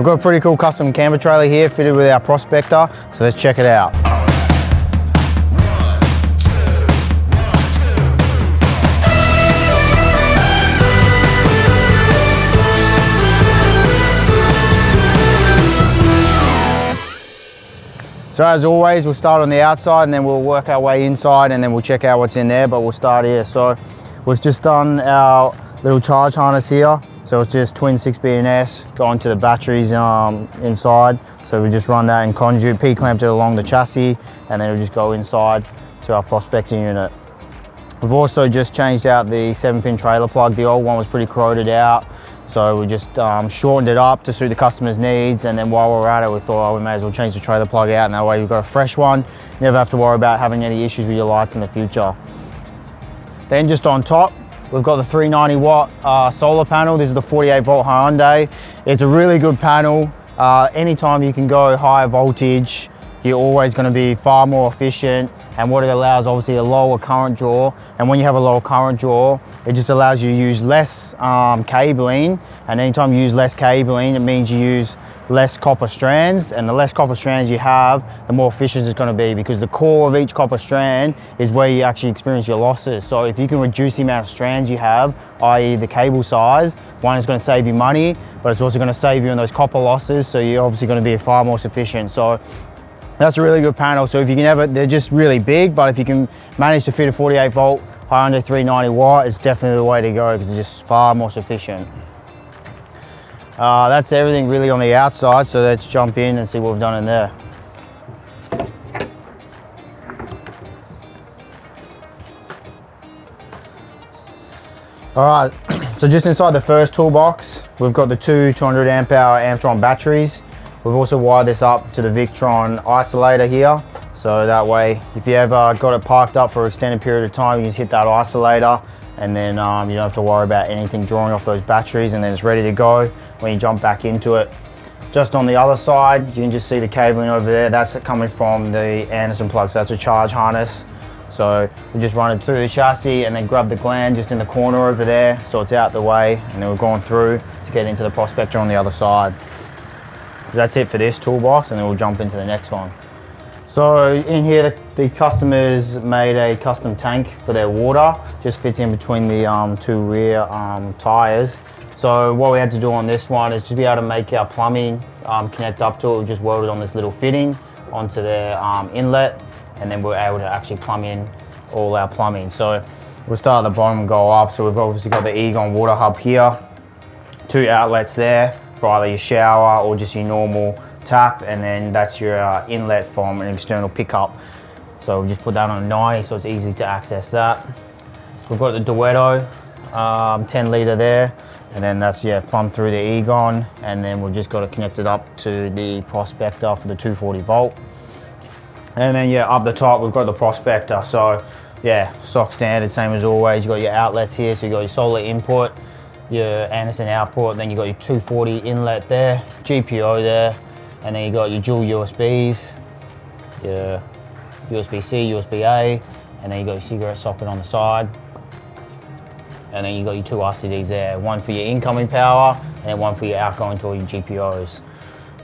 got a pretty cool custom camper trailer here fitted with our Prospector, so let's check it out. So as always, we'll start on the outside and then we'll work our way inside and then we'll check out what's in there, but we'll start here. So we've just done our little charge harness here. So it's just twin 6BNS going to the batteries inside. So we just run that in conduit, P-clamped it along the chassis, and then we'll just go inside to our prospecting unit. We've also just changed out the 7-pin trailer plug. The old one was pretty corroded out. So we just shortened it up to suit the customer's needs, and then while we're at it, we thought, oh, we may as well change the trailer plug out, and that way we've got a fresh one. You never have to worry about having any issues with your lights in the future. Then just on top, we've got the 390 watt solar panel. This is the 48 volt Hyundai. It's a really good panel. Anytime you can go higher voltage, you're always going to be far more efficient, and what it allows, obviously, a lower current draw, and when you have a lower current draw, it just allows you to use less cabling, and anytime you use less cabling, it means you use less copper strands, and the less copper strands you have, the more efficient it's going to be, because the core of each copper strand is where you actually experience your losses. So if you can reduce the amount of strands you have, i.e. the cable size, one is going to save you money, but it's also going to save you in those copper losses, so you're obviously going to be far more efficient. So that's a really good panel. So if you can ever, they're just really big, but if you can manage to fit a 48 volt Hyundai 390 watt, it's definitely the way to go because it's just far more efficient. That's everything really on the outside, so let's jump in and see what we've done in there. All right, so just inside the first toolbox, we've got the two 200 amp hour Amptron batteries. We've also wired this up to the Victron isolator here. So that way, if you ever got it parked up for an extended period of time, you just hit that isolator, and then you don't have to worry about anything drawing off those batteries, and then it's ready to go when you jump back into it. Just on the other side, you can just see the cabling over there. That's coming from the Anderson plug, so that's a charge harness. So we just run it through the chassis and then grab the gland just in the corner over there, so it's out the way, and then we're going through to get into the Prospector on the other side. That's it for this toolbox, and then we'll jump into the next one. So in here, the customers made a custom tank for their water, just fits in between the two rear tires. So what we had to do on this one is to be able to make our plumbing connect up to it. We just welded on this little fitting onto their inlet, and then we're able to actually plumb in all our plumbing. So we'll start at the bottom and go up. So we've obviously got the Egon water hub here, two outlets there for either your shower or just your normal tap, and then that's your inlet from an external pickup. So we just put that on 90, so it's easy to access that. We've got the Duetto 10 litre there, and then that's plumbed through the Egon, and then we've just got to connect it up to the Prospector for the 240 volt. And then up the top we've got the Prospector, so stock standard, same as always. You've got your outlets here, so you've got your solar input, your Anderson output, then you've got your 240 inlet there, GPO there, and then you got your dual USBs, your USB-C, USB-A, and then you got your cigarette socket on the side. And then you got your two RCDs there, one for your incoming power and then one for your outgoing to all your GPOs.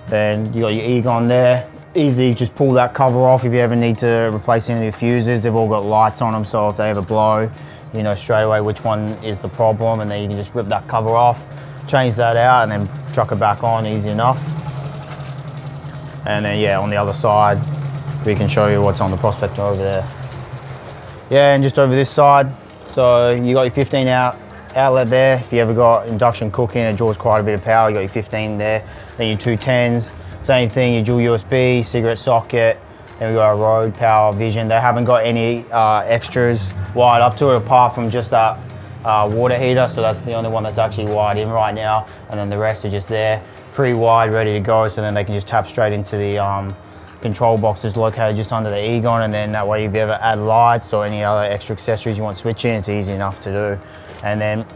Then you got your Egon there. Easy, just pull that cover off if you ever need to replace any of your fuses. They've all got lights on them, so if they ever blow, you know straight away which one is the problem, and then you can just rip that cover off, change that out, and then chuck it back on, easy enough. And then on the other side, we can show you what's on the Prospector over there. And just over this side, so you got your 15 outlet there. If you ever got induction cooking, it draws quite a bit of power. You got your 15 there, then your two 10s, same thing, your dual USB, cigarette socket. Then we got our Rode Power Vision. They haven't got any extras wired up to it apart from just that water heater, so that's the only one that's actually wired in right now, and then the rest are just there, pre-wired, ready to go, so then they can just tap straight into the control boxes located just under the Egon, and then that way if you ever add lights or any other extra accessories you want to switch in, it's easy enough to do. And then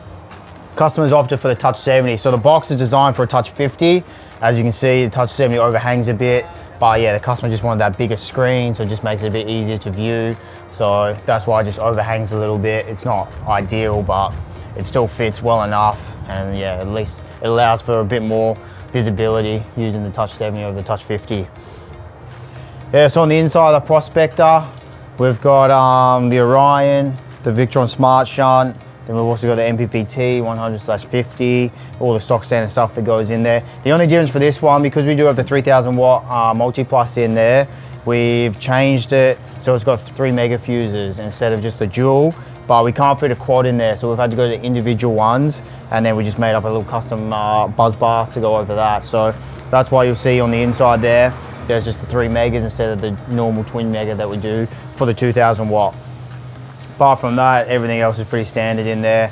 customers opted for the Touch 70. So the box is designed for a Touch 50. As you can see, the Touch 70 overhangs a bit, but the customer just wanted that bigger screen, so it just makes it a bit easier to view. So that's why it just overhangs a little bit. It's not ideal, but it still fits well enough, and at least it allows for a bit more visibility using the Touch 70 over the Touch 50. Yeah, so on the inside of the Prospector, we've got the Orion, the Victron Smart Shunt, then we've also got the MPPT 100/50, all the stock standard stuff that goes in there. The only difference for this one, because we do have the 3000 watt multi-plus in there, we've changed it so it's got 3 mega fuses instead of just the dual, but we can't fit a quad in there, so we've had to go to individual ones, and then we just made up a little custom buzz bar to go over that. So that's why you'll see on the inside there's just the 3 megas instead of the normal twin mega that we do for the 2000 watt. Apart from that, everything else is pretty standard in there.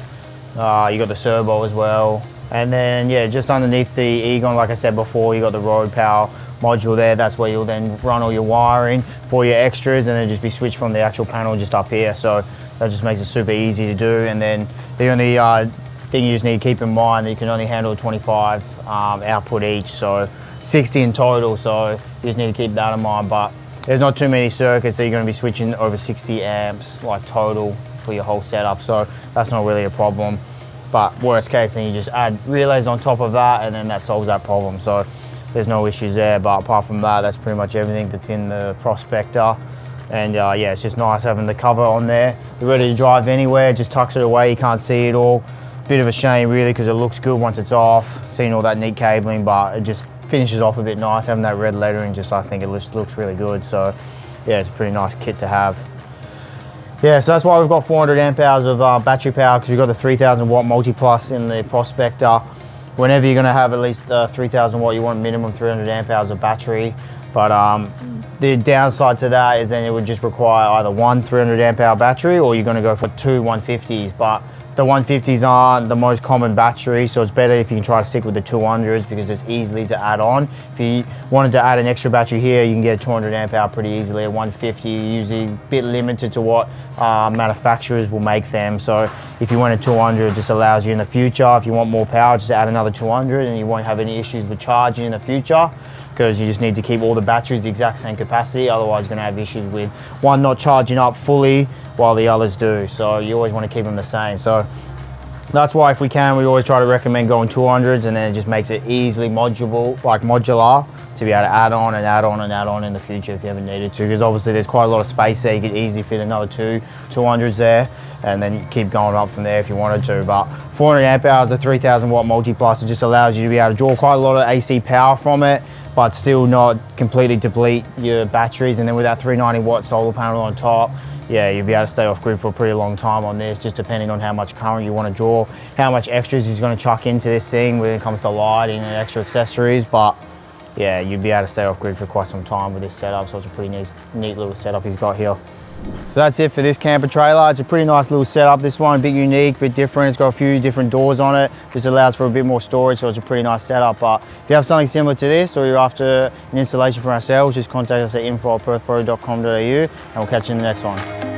You got the servo as well. And then, yeah, just underneath the Egon, like I said before, you got the road power module there. That's where you'll then run all your wiring for your extras, and then just be switched from the actual panel just up here. So that just makes it super easy to do. And then the only thing you just need to keep in mind that you can only handle 25 output each, so 60 in total. So you just need to keep that in mind. But there's not too many circuits that you're going to be switching over 60 amps like total for your whole setup, so that's not really a problem. But worst case, then you just add relays on top of that, and then that solves that problem. So there's no issues there. But apart from that, that's pretty much everything that's in the Prospector. And yeah, it's just nice having the cover on there. You're ready to drive anywhere, just tucks it away, you can't see it all. Bit of a shame really, because it looks good once it's off, seeing all that neat cabling, but it just finishes off a bit nice, having that red lettering. Just, I think it looks really good. So yeah, it's a pretty nice kit to have. Yeah, so that's why we've got 400 amp hours of battery power, because we've got the 3000 watt multi-plus in the Prospector. Whenever you're going to have at least 3000 watt, you want minimum 300 amp hours of battery. But the downside to that is then it would just require either one 300 amp hour battery, or you're going to go for two 150s. But the 150s aren't the most common battery, so it's better if you can try to stick with the 200s, because it's easy to add on. If you wanted to add an extra battery here, you can get a 200 amp hour pretty easily. A 150, usually a bit limited to what manufacturers will make them. So if you want a 200, it just allows you in the future, if you want more power, just add another 200, and you won't have any issues with charging in the future, because you just need to keep all the batteries the exact same capacity. Otherwise you're going to have issues with one not charging up fully while the others do. So you always want to keep them the same. So that's why, if we can, we always try to recommend going 200s, and then it just makes it easily modular, like modular, to be able to add on and add on and add on in the future if you ever needed to, because obviously there's quite a lot of space there. You could easily fit another two 200s there, and then keep going up from there if you wanted to. But 400 amp hours, the 3000 watt multi-plus, it just allows you to be able to draw quite a lot of AC power from it, but still not completely deplete your batteries. And then with that 390 watt solar panel on top, yeah, you'll be able to stay off grid for a pretty long time on this, just depending on how much current you want to draw, how much extras he's going to chuck into this thing when it comes to lighting and extra accessories. But yeah, you'd be able to stay off grid for quite some time with this setup. So it's a pretty neat little setup he's got here. So that's it for this camper trailer. It's a pretty nice little setup, this one, a bit unique, a bit different. It's got a few different doors on it. This allows for a bit more storage, so it's a pretty nice setup. But if you have something similar to this, or you're after an installation from ourselves, just contact us at info@perthpro.com.au, and we'll catch you in the next one.